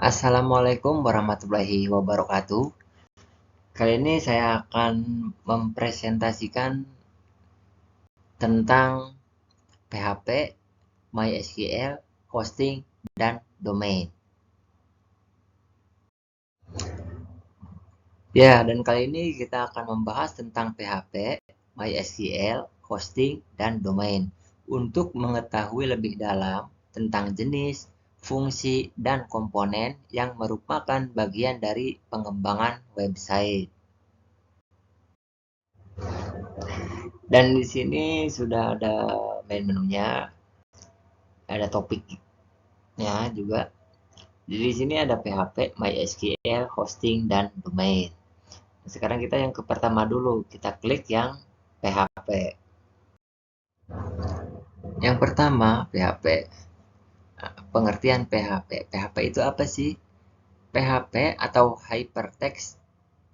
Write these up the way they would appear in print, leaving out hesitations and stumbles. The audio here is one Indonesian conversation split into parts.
Assalamualaikum warahmatullahi wabarakatuh. Kali ini saya akan mempresentasikan tentang PHP, MySQL, hosting, dan domain. Ya, dan kali ini kita akan membahas tentang PHP, MySQL, hosting, dan domain. Untuk mengetahui lebih dalam tentang jenis, fungsi, dan komponen yang merupakan bagian dari pengembangan website. Dan di sini sudah ada main menunya, ada topiknya juga. Jadi di sini ada PHP, MySQL, hosting, dan domain. Sekarang kita yang ke pertama dulu, kita klik yang PHP. Yang pertama, PHP. Pengertian PHP. PHP itu apa sih? PHP atau Hypertext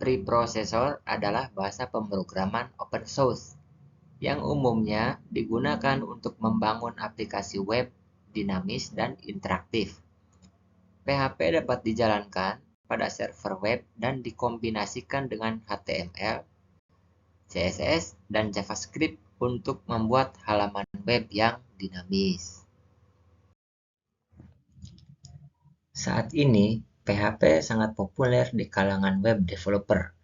Preprocessor adalah bahasa pemrograman open source yang umumnya digunakan untuk membangun aplikasi web dinamis dan interaktif. PHP dapat dijalankan pada server web dan dikombinasikan dengan HTML, CSS, dan JavaScript untuk membuat halaman web yang dinamis. Saat ini, PHP sangat populer di kalangan web developer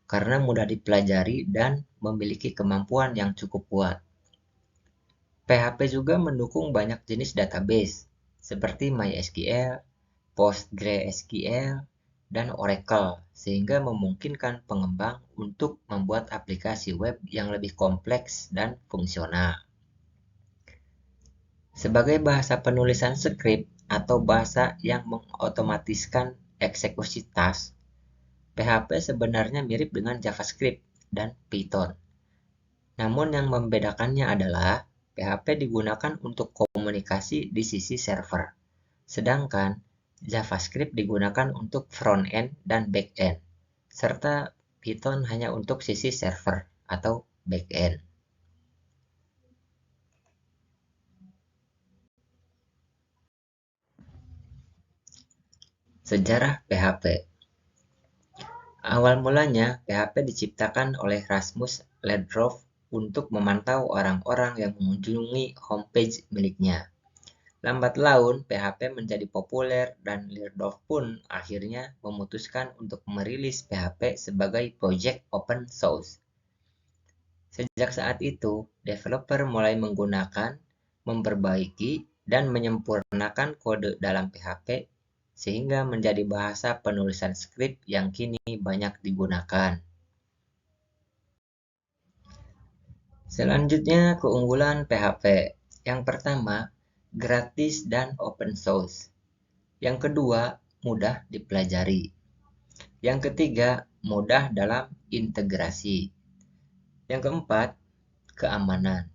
karena mudah dipelajari dan memiliki kemampuan yang cukup kuat. PHP juga mendukung banyak jenis database seperti MySQL, PostgreSQL, dan Oracle, sehingga memungkinkan pengembang untuk membuat aplikasi web yang lebih kompleks dan fungsional. Sebagai bahasa penulisan skrip atau bahasa yang mengotomatiskan eksekusi task, PHP sebenarnya mirip dengan JavaScript dan Python. Namun yang membedakannya adalah PHP digunakan untuk komunikasi di sisi server, sedangkan JavaScript digunakan untuk front-end dan back-end, serta Python hanya untuk sisi server atau back-end. Sejarah PHP. Awal mulanya, PHP diciptakan oleh Rasmus Ledroff untuk memantau orang-orang yang mengunjungi homepage miliknya. Lambat laun, PHP menjadi populer dan Ledroff pun akhirnya memutuskan untuk merilis PHP sebagai project open source. Sejak saat itu, developer mulai menggunakan, memperbaiki, dan menyempurnakan kode dalam PHP sehingga menjadi bahasa penulisan skrip yang kini banyak digunakan. Selanjutnya, keunggulan PHP. Yang pertama, gratis dan open source. Yang kedua, mudah dipelajari. Yang ketiga, mudah dalam integrasi. Yang keempat, keamanan.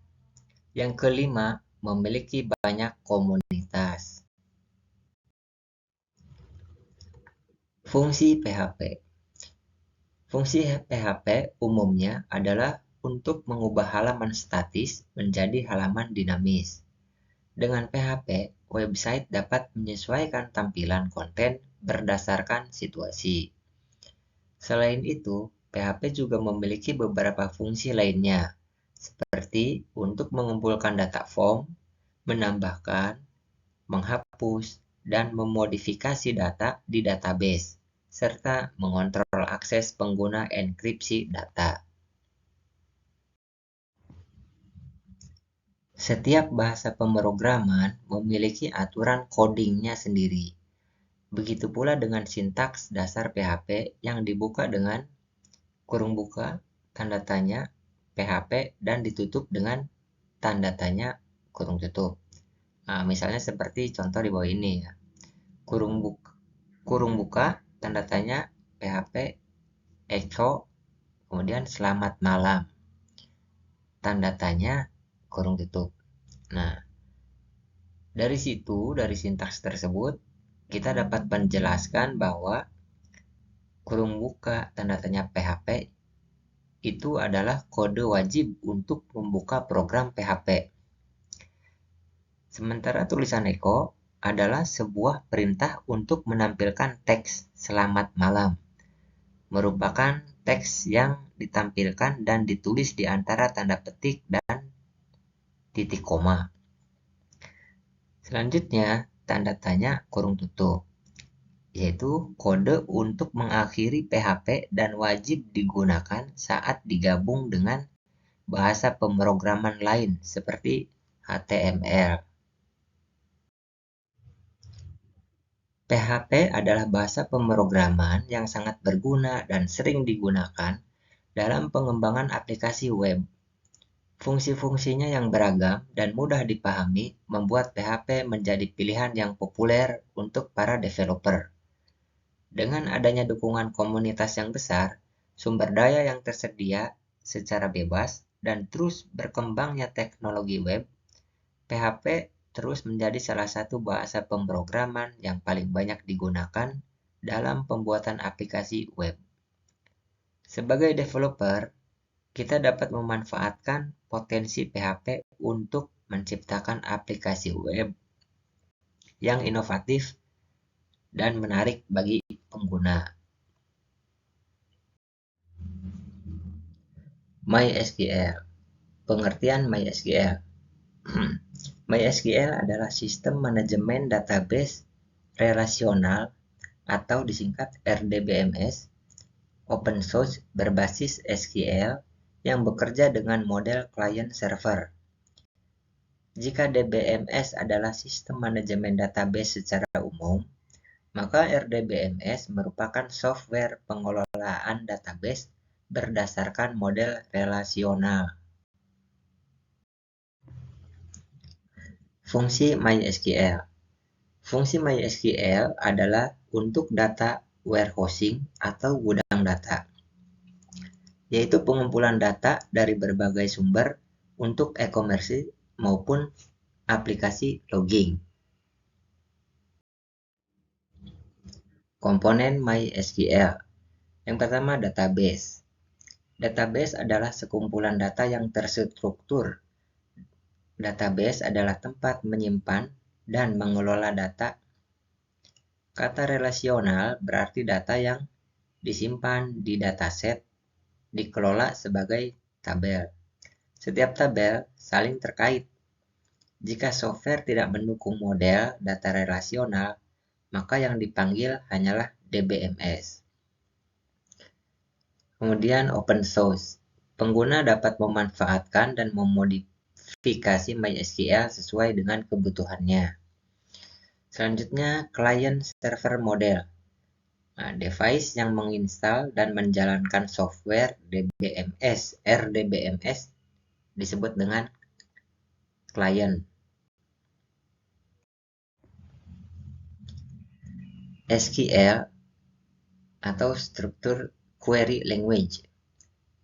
Yang kelima, memiliki banyak komunitas. Fungsi PHP. Fungsi PHP umumnya adalah untuk mengubah halaman statis menjadi halaman dinamis. Dengan PHP, website dapat menyesuaikan tampilan konten berdasarkan situasi. Selain itu, PHP juga memiliki beberapa fungsi lainnya, seperti untuk mengumpulkan data form, menambahkan, menghapus, dan memodifikasi data di database, serta mengontrol akses pengguna enkripsi data. Setiap bahasa pemrograman memiliki aturan codingnya sendiri. Begitu pula dengan sintaks dasar PHP yang dibuka dengan kurung buka, tanda tanya, PHP, dan ditutup dengan tanda tanya, kurung tutup. Nah, misalnya seperti contoh di bawah ini ya. Kurung buka, tanda tanya, PHP, echo, kemudian selamat malam. Tanda tanya, kurung tutup. Nah, dari situ, dari sintaks tersebut, kita dapat menjelaskan bahwa kurung buka, tanda tanya PHP, itu adalah kode wajib untuk membuka program PHP. Sementara tulisan echo adalah sebuah perintah untuk menampilkan teks "Selamat malam", merupakan teks yang ditampilkan dan ditulis di antara tanda petik dan titik koma. Selanjutnya, tanda tanya kurung tutup, yaitu kode untuk mengakhiri PHP dan wajib digunakan saat digabung dengan bahasa pemrograman lain seperti HTML. PHP adalah bahasa pemrograman yang sangat berguna dan sering digunakan dalam pengembangan aplikasi web. Fungsi-fungsinya yang beragam dan mudah dipahami membuat PHP menjadi pilihan yang populer untuk para developer. Dengan adanya dukungan komunitas yang besar, sumber daya yang tersedia secara bebas, dan terus berkembangnya teknologi web, PHP terus menjadi salah satu bahasa pemrograman yang paling banyak digunakan dalam pembuatan aplikasi web. Sebagai developer, kita dapat memanfaatkan potensi PHP untuk menciptakan aplikasi web yang inovatif dan menarik bagi pengguna. MySQL. Pengertian MySQL. MySQL adalah sistem manajemen database relasional atau disingkat RDBMS, open source berbasis SQL yang bekerja dengan model client server. Jika DBMS adalah sistem manajemen database secara umum, maka RDBMS merupakan software pengelolaan database berdasarkan model relasional. Fungsi MySQL. Fungsi MySQL adalah untuk data warehousing atau gudang data, yaitu pengumpulan data dari berbagai sumber untuk e-commerce maupun aplikasi logging. Komponen MySQL. Yang pertama, database. Database adalah sekumpulan data yang terstruktur. Database adalah tempat menyimpan dan mengelola data. Kata relasional berarti data yang disimpan di dataset dikelola sebagai tabel. Setiap tabel saling terkait. Jika software tidak mendukung model data relasional, maka yang dipanggil hanyalah DBMS. Kemudian open source. Pengguna dapat memanfaatkan dan memodifikasi MySQL sesuai dengan kebutuhannya. Selanjutnya, client server model. Device yang menginstal dan menjalankan software DBMS, RDBMS disebut dengan client. SQL atau struktur query language,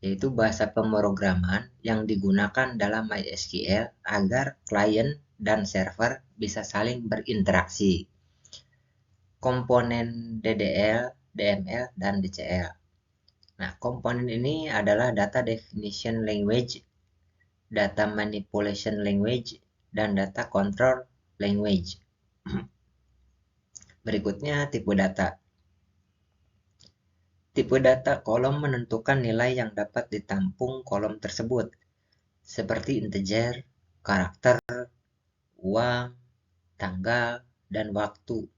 yaitu bahasa pemrograman yang digunakan dalam MySQL agar klien dan server bisa saling berinteraksi. Komponen DDL, DML, dan DCL. Nah, komponen ini adalah data definition language, data manipulation language, dan data control language. Berikutnya tipe data. Tipe data kolom menentukan nilai yang dapat ditampung kolom tersebut, seperti integer, karakter, uang, tanggal, dan waktu,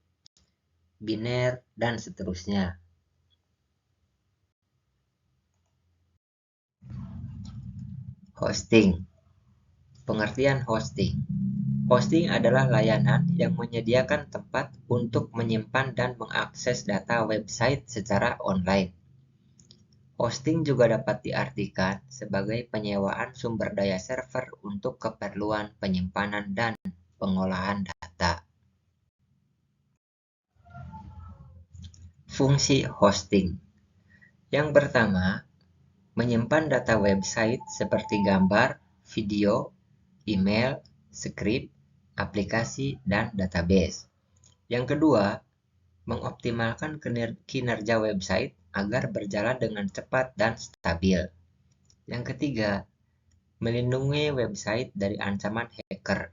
biner, dan seterusnya. Hosting. Pengertian hosting. Hosting adalah layanan yang menyediakan tempat untuk menyimpan dan mengakses data website secara online. Hosting juga dapat diartikan sebagai penyewaan sumber daya server untuk keperluan penyimpanan dan pengolahan data. Fungsi hosting. Yang pertama, menyimpan data website seperti gambar, video, email, skrip, aplikasi, dan database. Yang kedua, mengoptimalkan kinerja website agar berjalan dengan cepat dan stabil. Yang ketiga, melindungi website dari ancaman hacker.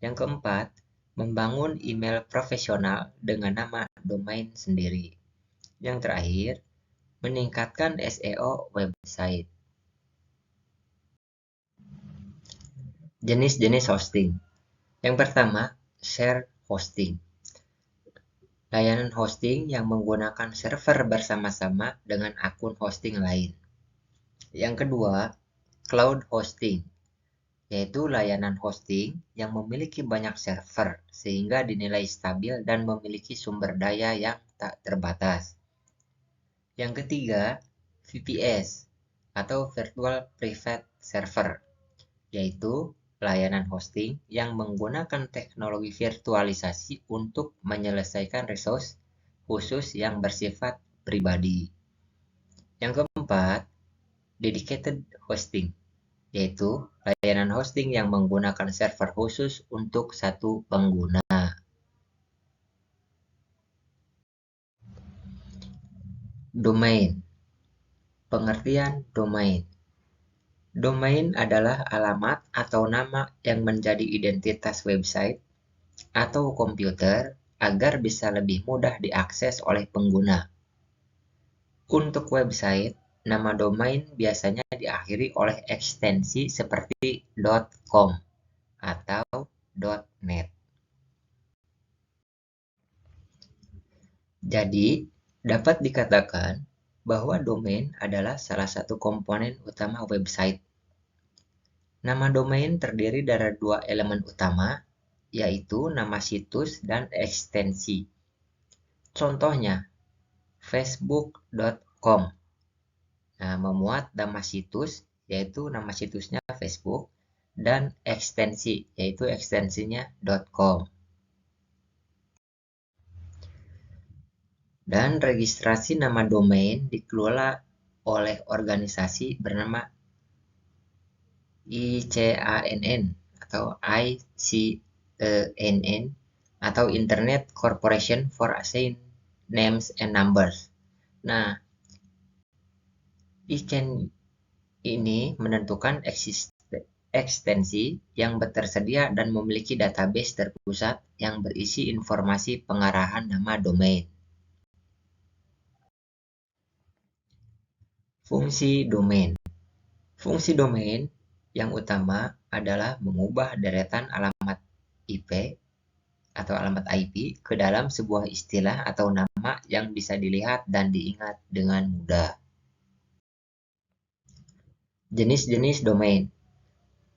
Yang keempat, membangun email profesional dengan nama domain sendiri. Yang terakhir, meningkatkan SEO website. Jenis-jenis hosting. Yang pertama, share hosting. Layanan hosting yang menggunakan server bersama-sama dengan akun hosting lain. Yang kedua, cloud hosting, yaitu layanan hosting yang memiliki banyak server sehingga dinilai stabil dan memiliki sumber daya yang tak terbatas. Yang ketiga, VPS atau Virtual Private Server, yaitu layanan hosting yang menggunakan teknologi virtualisasi untuk menyelesaikan resource khusus yang bersifat pribadi. Yang keempat, dedicated hosting, yaitu layanan hosting yang menggunakan server khusus untuk satu pengguna. Domain. Pengertian domain. Domain adalah alamat atau nama yang menjadi identitas website atau komputer agar bisa lebih mudah diakses oleh pengguna. Untuk website, nama domain biasanya diakhiri oleh ekstensi seperti .com atau .net. Jadi, dapat dikatakan bahwa domain adalah salah satu komponen utama website. Nama domain terdiri dari dua elemen utama, yaitu nama situs dan ekstensi. Contohnya, facebook.com. Nah, memuat nama situs, yaitu nama situsnya Facebook, dan ekstensi, yaitu ekstensinya .com. Dan registrasi nama domain dikelola oleh organisasi bernama ICANN atau ICANN atau Internet Corporation for Assigned Names and Numbers. Nah, ICANN ini menentukan ekstensi yang tersedia dan memiliki database terpusat yang berisi informasi pengarahan nama domain. Fungsi domain. Fungsi domain yang utama adalah mengubah deretan alamat IP atau alamat IP ke dalam sebuah istilah atau nama yang bisa dilihat dan diingat dengan mudah. Jenis-jenis domain.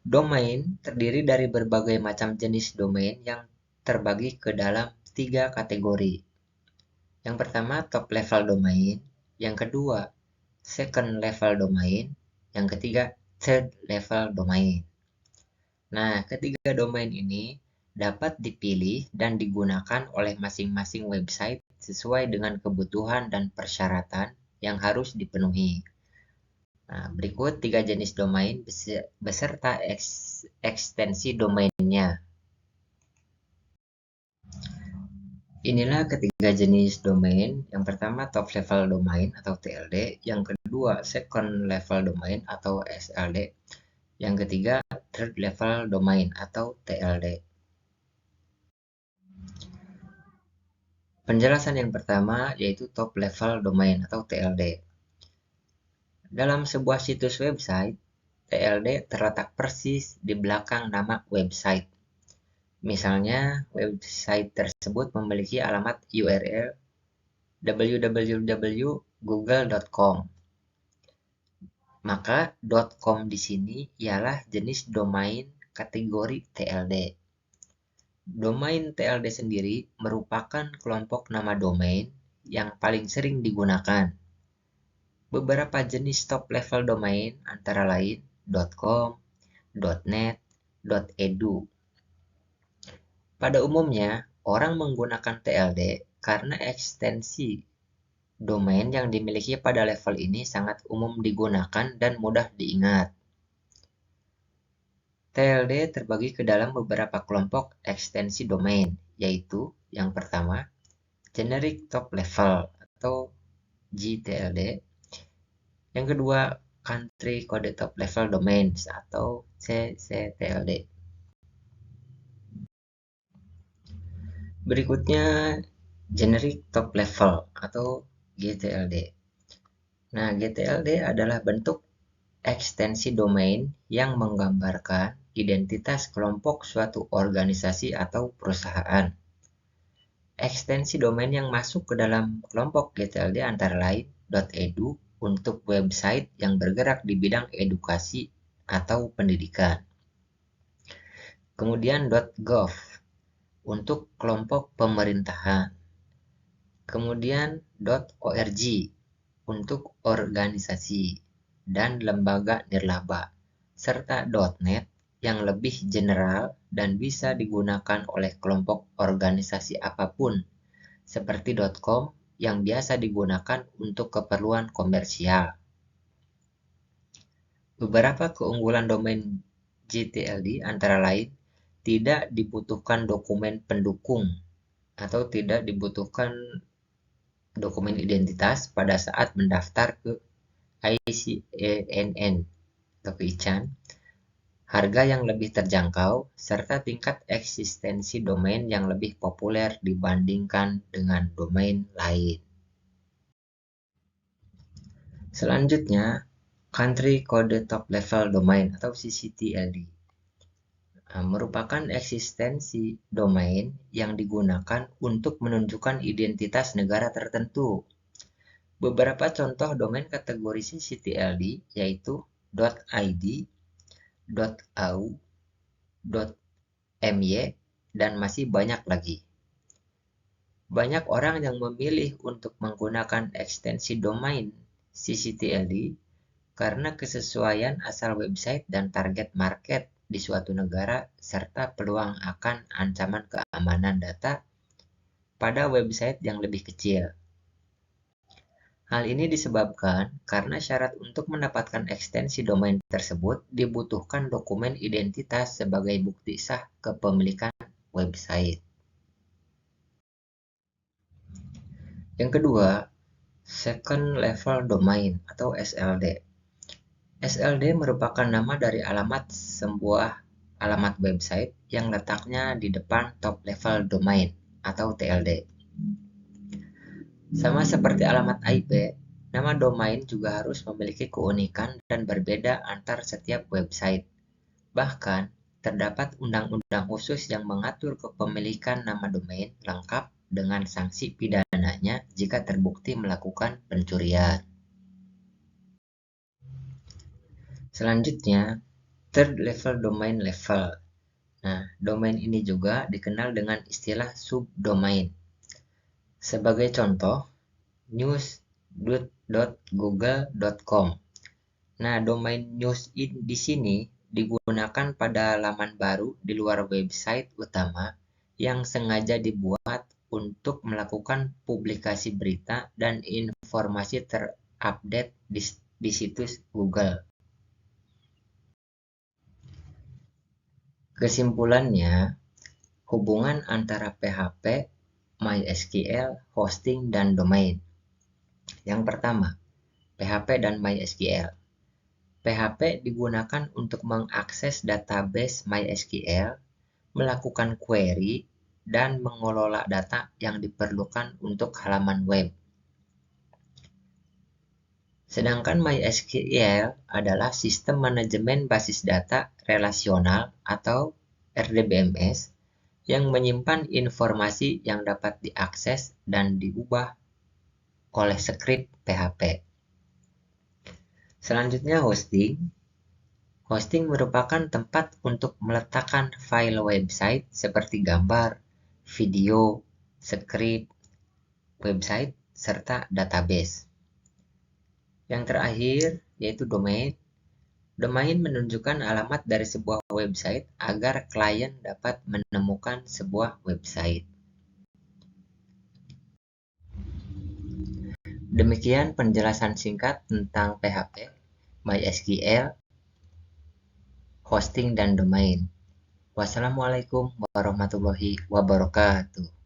Domain terdiri dari berbagai macam jenis domain yang terbagi ke dalam 3 kategori. Yang pertama, top level domain. Yang kedua, second level domain. Yang ketiga, third level domain. Nah, ketiga domain ini dapat dipilih dan digunakan oleh masing-masing website sesuai dengan kebutuhan dan persyaratan yang harus dipenuhi. Nah, berikut 3 jenis domain beserta ekstensi domainnya. Inilah ketiga jenis domain. Yang pertama top level domain atau TLD, yang kedua second level domain atau SLD, yang ketiga third level domain atau TLD. Penjelasan yang pertama yaitu top level domain atau TLD. Dalam sebuah situs website, TLD terletak persis di belakang nama website. Misalnya, website tersebut memiliki alamat URL www.google.com. Maka .com di sini ialah jenis domain kategori TLD. Domain TLD sendiri merupakan kelompok nama domain yang paling sering digunakan. Beberapa jenis top level domain antara lain .com, .net, .edu. Pada umumnya, orang menggunakan TLD karena ekstensi domain yang dimiliki pada level ini sangat umum digunakan dan mudah diingat. TLD terbagi ke dalam beberapa kelompok ekstensi domain, yaitu yang pertama, Generic Top Level atau GTLD. Yang kedua, Country Code Top Level Domains atau CCTLD. Berikutnya generic top level atau GTLD. Nah, GTLD adalah bentuk ekstensi domain yang menggambarkan identitas kelompok suatu organisasi atau perusahaan. Ekstensi domain yang masuk ke dalam kelompok GTLD antara lain .edu untuk website yang bergerak di bidang edukasi atau pendidikan. Kemudian .gov untuk kelompok pemerintahan. Kemudian .org untuk organisasi dan lembaga nirlaba, serta .net yang lebih general dan bisa digunakan oleh kelompok organisasi apapun, seperti .com yang biasa digunakan untuk keperluan komersial. Beberapa keunggulan domain GTLD antara lain tidak dibutuhkan dokumen pendukung atau tidak dibutuhkan dokumen identitas pada saat mendaftar ke ICANN atau ke ICANN, harga yang lebih terjangkau, serta tingkat eksistensi domain yang lebih populer dibandingkan dengan domain lain. Selanjutnya, Country Code Top Level Domain atau CCTLD. Merupakan eksistensi domain yang digunakan untuk menunjukkan identitas negara tertentu. Beberapa contoh domain kategori CCTLD yaitu .id, .au, .my, dan masih banyak lagi. Banyak orang yang memilih untuk menggunakan ekstensi domain CCTLD karena kesesuaian asal website dan target market di suatu negara serta peluang akan ancaman keamanan data pada website yang lebih kecil. Hal ini disebabkan karena syarat untuk mendapatkan ekstensi domain tersebut dibutuhkan dokumen identitas sebagai bukti sah kepemilikan website. Yang kedua, Second Level Domain atau SLD. SLD merupakan nama dari alamat sebuah alamat website yang letaknya di depan Top Level Domain atau TLD. Sama seperti alamat IP, nama domain juga harus memiliki keunikan dan berbeda antar setiap website. Bahkan, terdapat undang-undang khusus yang mengatur kepemilikan nama domain lengkap dengan sanksi pidananya jika terbukti melakukan pencurian. Selanjutnya, Third Level Domain Level. Nah, domain ini juga dikenal dengan istilah subdomain. Sebagai contoh, news.google.com. Nah, domain news di sini digunakan pada laman baru di luar website utama yang sengaja dibuat untuk melakukan publikasi berita dan informasi terupdate di situs Google. Kesimpulannya, hubungan antara PHP, MySQL, hosting, dan domain. Yang pertama, PHP dan MySQL. PHP digunakan untuk mengakses database MySQL, melakukan query, dan mengelola data yang diperlukan untuk halaman web. Sedangkan MySQL adalah sistem manajemen basis data relasional atau RDBMS yang menyimpan informasi yang dapat diakses dan diubah oleh skrip PHP. Selanjutnya hosting. Hosting merupakan tempat untuk meletakkan file website seperti gambar, video, skrip, website, serta database. Yang terakhir yaitu domain. Domain menunjukkan alamat dari sebuah website agar klien dapat menemukan sebuah website. Demikian penjelasan singkat tentang PHP, MySQL, hosting, dan domain. Wassalamualaikum warahmatullahi wabarakatuh.